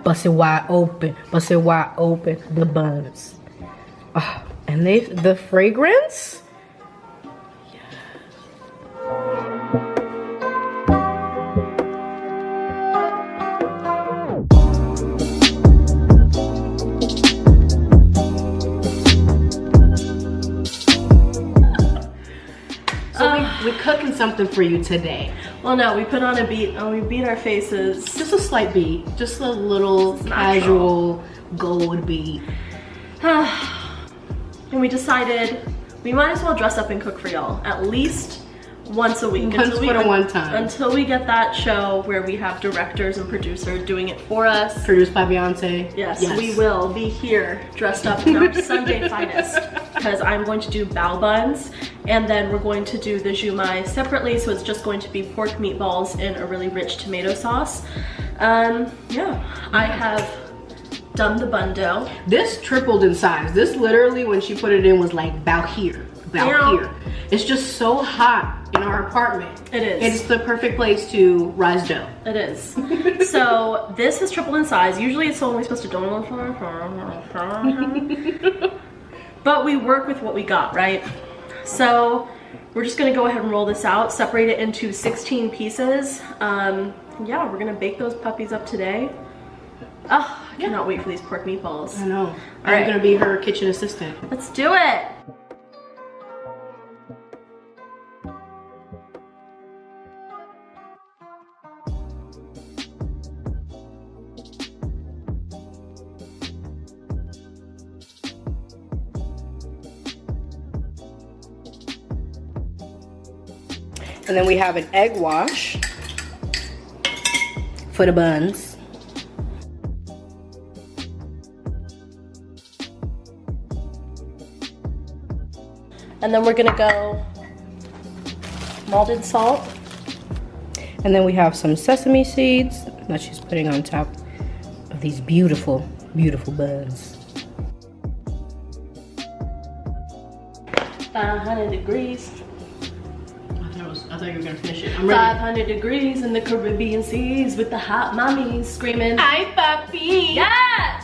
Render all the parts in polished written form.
bust it wide open, the buns. Oh, and the fragrance. We're cooking something for you today. Well, no, we put on a beat and we beat our faces. Just a slight beat, just a little casual gold beat. And we decided we might as well dress up and cook for y'all at least once a week. Until we get that show where we have directors and producers doing it for us. Produced by Beyonce. Yes, we will be here dressed up in our Sunday finest, because I'm going to do bao buns, and then we're going to do the Xiu Mai separately, so it's just going to be pork meatballs in a really rich tomato sauce. I have done the bun dough. This tripled in size. This literally, when she put it in, was like about here. It's just so hot in our apartment. It is. It's the perfect place to rise dough. It is. So this has tripled in size. Usually it's only supposed to do, but we work with what we got, right? So we're just gonna go ahead and roll this out, separate it into 16 pieces. Yeah, we're gonna bake those puppies up today. Oh, I cannot wait for these pork meatballs. I know. I'm gonna be her kitchen assistant. Let's do it. And then we have an egg wash for the buns. And then we're gonna go malted salt. And then we have some sesame seeds that she's putting on top of these beautiful, beautiful buns. 500 degrees. I thought you were gonna finish it. I'm ready. 500 degrees in the Caribbean seas with the hot mommies screaming, "Hi, papi!" Yes!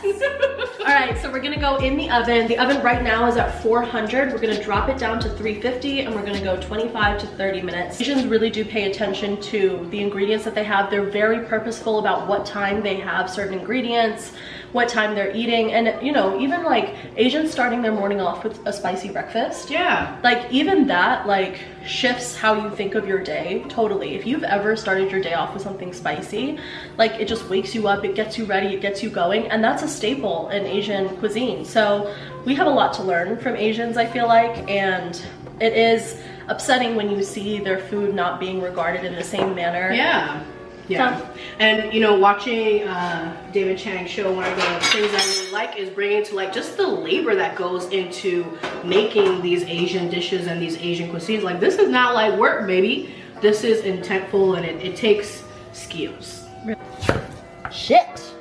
All right, so we're gonna go in the oven. The oven right now is at 400. We're gonna drop it down to 350, and we're gonna go 25 to 30 minutes. Asians really do pay attention to the ingredients that they have. They're very purposeful about what time they have certain ingredients, what time they're eating, and you know, even like Asians starting their morning off with a spicy breakfast. Yeah. Like even that like shifts how you think of your day totally. If you've ever started your day off with something spicy, like it just wakes you up, it gets you ready, it gets you going, and that's a staple in Asian cuisine. So we have a lot to learn from Asians, I feel like, and it is upsetting when you see their food not being regarded in the same manner. Yeah. Yeah, and you know, watching David Chang's show, one of the things I really like is bringing to like just the labor that goes into making these Asian dishes and these Asian cuisines. Like this is not like work, baby. This is intentful, and it takes skills. Shit.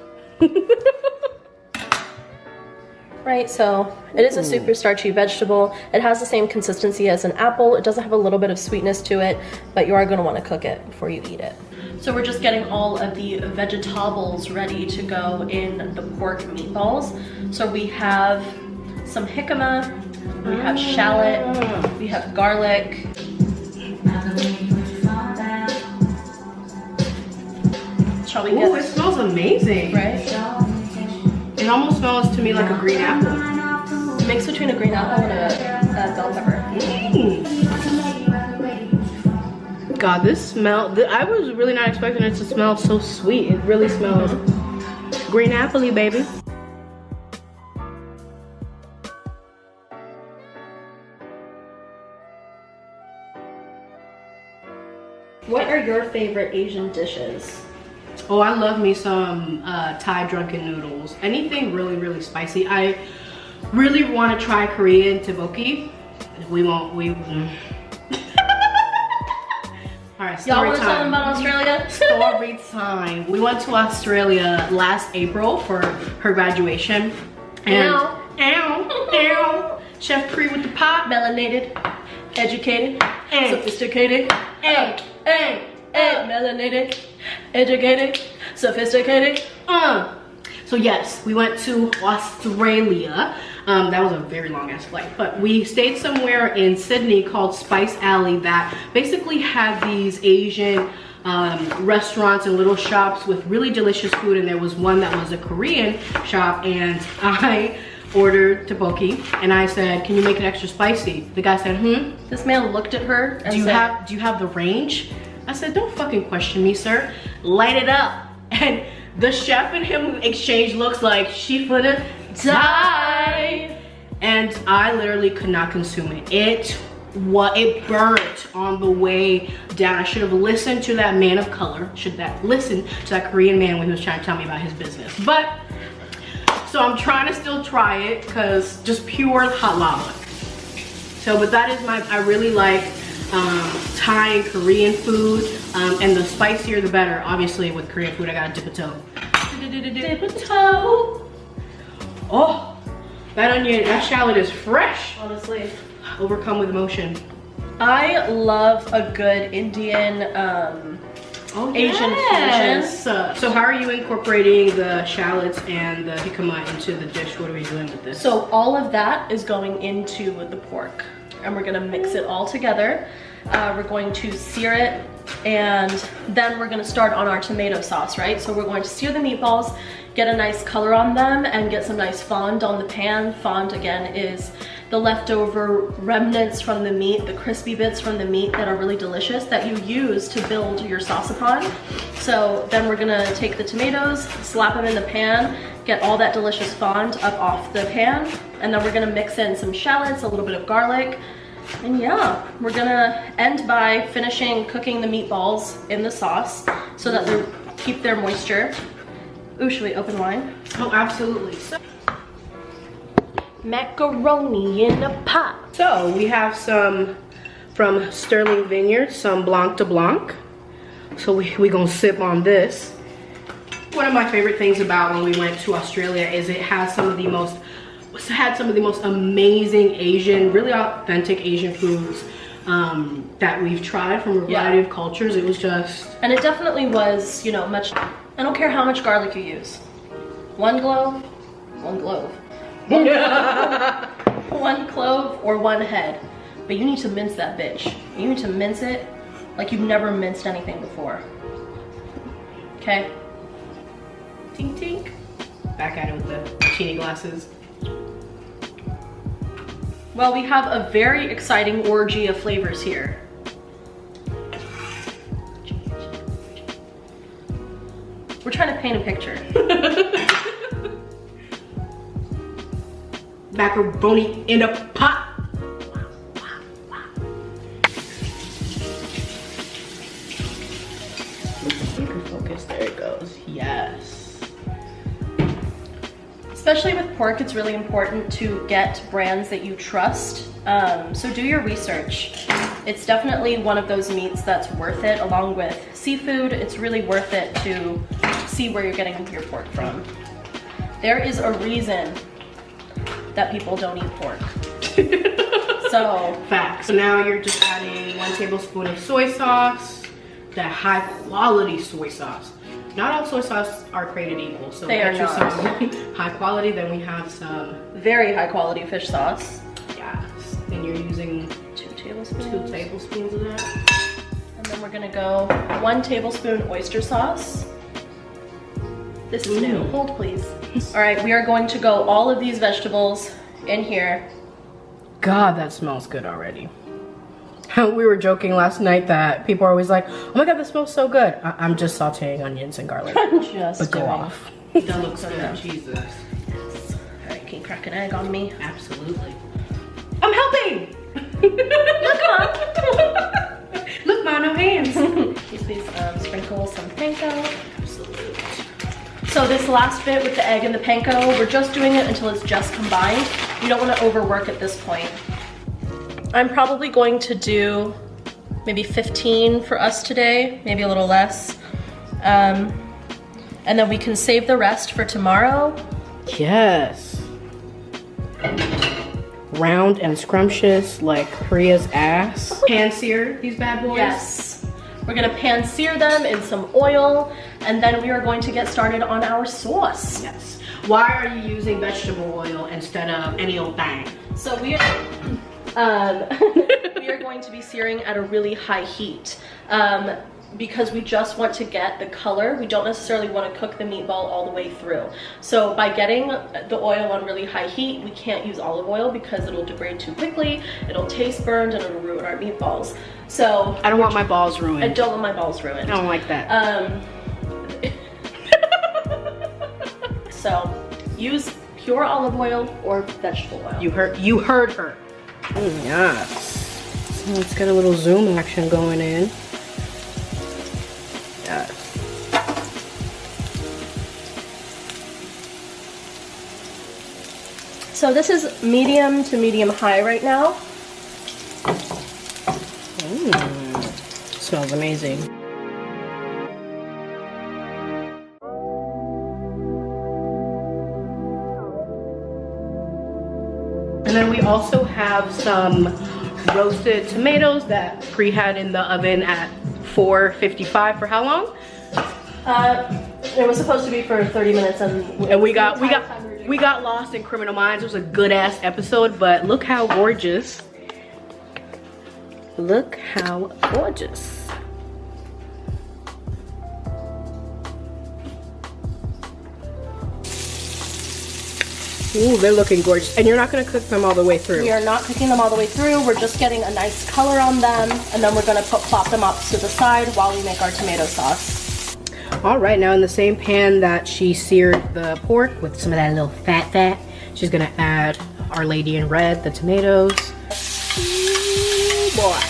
Right, so it is a super starchy vegetable. It has the same consistency as an apple. It does have a little bit of sweetness to it, but you are going to want to cook it before you eat it. So we're just getting all of the vegetables ready to go in the pork meatballs. So we have some jicama, we have shallot, we have garlic. Shall we get it smells amazing. Right? It almost smells to me like a green apple. Mix between a green apple and a bell pepper. God, this smell, I was really not expecting it to smell so sweet. It really smells green apple-y, baby. What are your favorite Asian dishes? Oh, I love me some Thai drunken noodles. Anything really, really spicy. I really want to try Korean tteokbokki. All right, y'all want to tell them about Australia? Story time. We went to Australia last April for her graduation. And ow. Chef Cree with the pot. Melanated, educated, sophisticated. Melanated, educated, sophisticated. So yes, we went to Australia. That was a very long ass flight, but we stayed somewhere in Sydney called Spice Alley that basically had these Asian restaurants and little shops with really delicious food. And there was one that was a Korean shop, and I ordered tteokbokki and I said, can you make it extra spicy? The guy said, This man looked at her and do you have the range? I said, don't fucking question me, sir. Light it up. And the chef and him exchanged looks like she finna die. And I literally could not consume it. It burnt on the way down. I should have listened to that man of color. Should have listened to that Korean man when he was trying to tell me about his business. But so I'm trying to still try it because just pure hot lava. So, but that is I really like Thai and Korean food, and the spicier the better. Obviously with Korean food, I gotta dip a toe. Dip a toe. Oh, that onion, that shallot is fresh. Honestly. Overcome with emotion. I love a good Indian Asian fusion. So how are you incorporating the shallots and the jicama into the dish? What are we doing with this? So all of that is going into the pork, and we're gonna mix it all together. We're going to sear it, and then we're gonna start on our tomato sauce, right? So we're going to sear the meatballs, get a nice color on them, and get some nice fond on the pan. Fond, again, is the leftover remnants from the meat, the crispy bits from the meat that are really delicious that you use to build your sauce upon. So then we're gonna take the tomatoes, slap them in the pan, get all that delicious fond up off the pan, and then we're gonna mix in some shallots, a little bit of garlic, and yeah, we're gonna end by finishing cooking the meatballs in the sauce so that they keep their moisture. Ooh, should we open wine? Oh, absolutely. So macaroni in a pot. So we have some from Sterling Vineyard, some Blanc de Blanc. So we gonna sip on this. One of my favorite things about when we went to Australia is it has some of the most amazing Asian, really authentic Asian foods that we've tried from a variety of cultures. It was just, and it definitely was, you know, much. I don't care how much garlic you use. One clove. One clove or one head, but you need to mince that bitch. You need to mince it like you've never minced anything before. Okay? tink tink. Back at it with the martini glasses. Well, we have a very exciting orgy of flavors here. We're trying to paint a picture. Macaroni in a pot. Focus, there it goes. Yes. Especially with pork, it's really important to get brands that you trust. So do your research. It's definitely one of those meats that's worth it, along with seafood. It's really worth it to see where you're getting your pork from. There is a reason that people don't eat pork. So facts. So now you're just adding 1 tablespoon of soy sauce, that high quality soy sauce. Not all soy sauce are created equal, so they are get you not. some high quality. Then we have some very high quality fish sauce. Yes, and you're using 2 tablespoons. 2 tablespoons of that. And then we're gonna go 1 tablespoon oyster sauce. This is new. Hold, please. All right, we are going to go all of these vegetables in here. God, that smells good already. We were joking last night that people are always like, oh my God, that smells so good. I'm just sauteing onions and garlic. Just go off. That looks good, Jesus. Yes. All right, can you crack an egg on me? Absolutely. I'm helping. Look, Mom. Look, Mom, no hands. Please sprinkle some panko. Absolutely. So this last bit with the egg and the panko, we're just doing it until it's just combined. You don't want to overwork at this point. I'm probably going to do maybe 15 for us today, maybe a little less. And then we can save the rest for tomorrow. Yes. Round and scrumptious like Korea's ass. Pan sear these bad boys. Yes. We're gonna pan sear them in some oil, And then we are going to get started on our sauce. Yes. Why are you using vegetable oil instead of any old thing? So we are, we are going to be searing at a really high heat. Because we just want to get the color. We don't necessarily want to cook the meatball all the way through. So by getting the oil on really high heat, we can't use olive oil because it'll degrade too quickly, it'll taste burned, and it'll ruin our meatballs. So I don't want my balls ruined. I don't want my balls ruined. I don't like that. So use pure olive oil or vegetable oil. You heard her. Yes. So let's get a little zoom action going in. Yes. So this is medium to medium high right now. Smells amazing. And then we also have some roasted tomatoes that pre-had in the oven at 455 for how long? It was supposed to be for 30 minutes, and we got lost in Criminal Minds. It was a good ass episode, but look how gorgeous. Look how gorgeous. Ooh, they're looking gorgeous. And you're not gonna cook them all the way through. We are not cooking them all the way through. We're just getting a nice color on them, and then we're gonna plop them up to the side while we make our tomato sauce. All right, now in the same pan that she seared the pork with some of that little fat, she's gonna add Our Lady in Red, the tomatoes. Ooh, boy.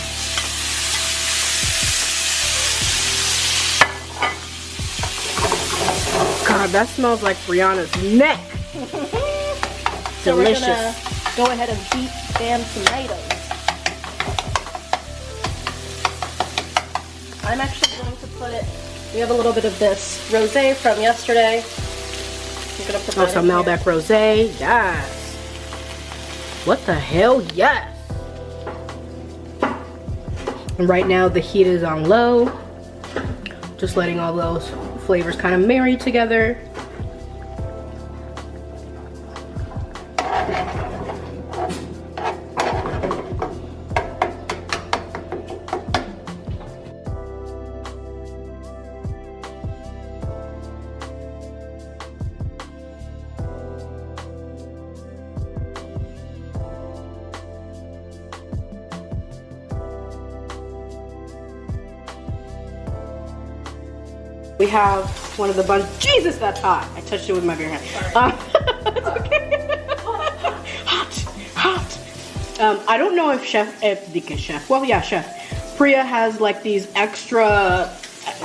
God, that smells like Brianna's neck. So delicious. we're gonna go ahead and beat damn tomatoes. I'm actually going to put it, we have a little bit of this rosé from yesterday. I'm gonna put that some in Malbec rosé, yes. What the hell, yes. And right now the heat is on low. Just letting all those flavors kind of marry together. We have one of the buns. Jesus, that's hot. I touched it with my bare hand. It's okay. Hot. I don't know if Chef Priya has like these extra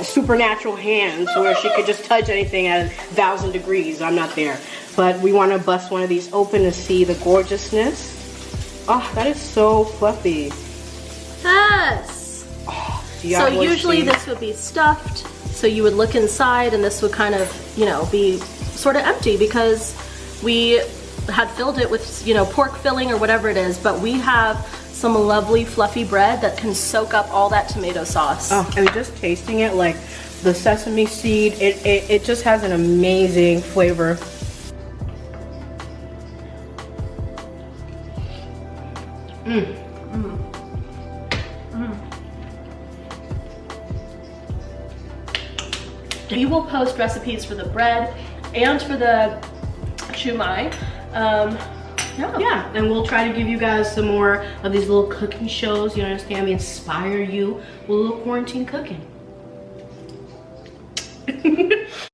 supernatural hands where she could just touch anything at 1,000 degrees. I'm not there. But we want to bust one of these open to see the gorgeousness. Oh, that is so fluffy. Yes. Oh, so usually this would be stuffed. So you would look inside and this would kind of, you know, be sort of empty because we had filled it with, you know, pork filling or whatever it is, but we have some lovely fluffy bread that can soak up all that tomato sauce. Oh, and just tasting it, like the sesame seed, it just has an amazing flavor. We will post recipes for the bread and for the Xiu Mai. Yeah, and we'll try to give you guys some more of these little cooking shows, you understand me, inspire you with a little quarantine cooking.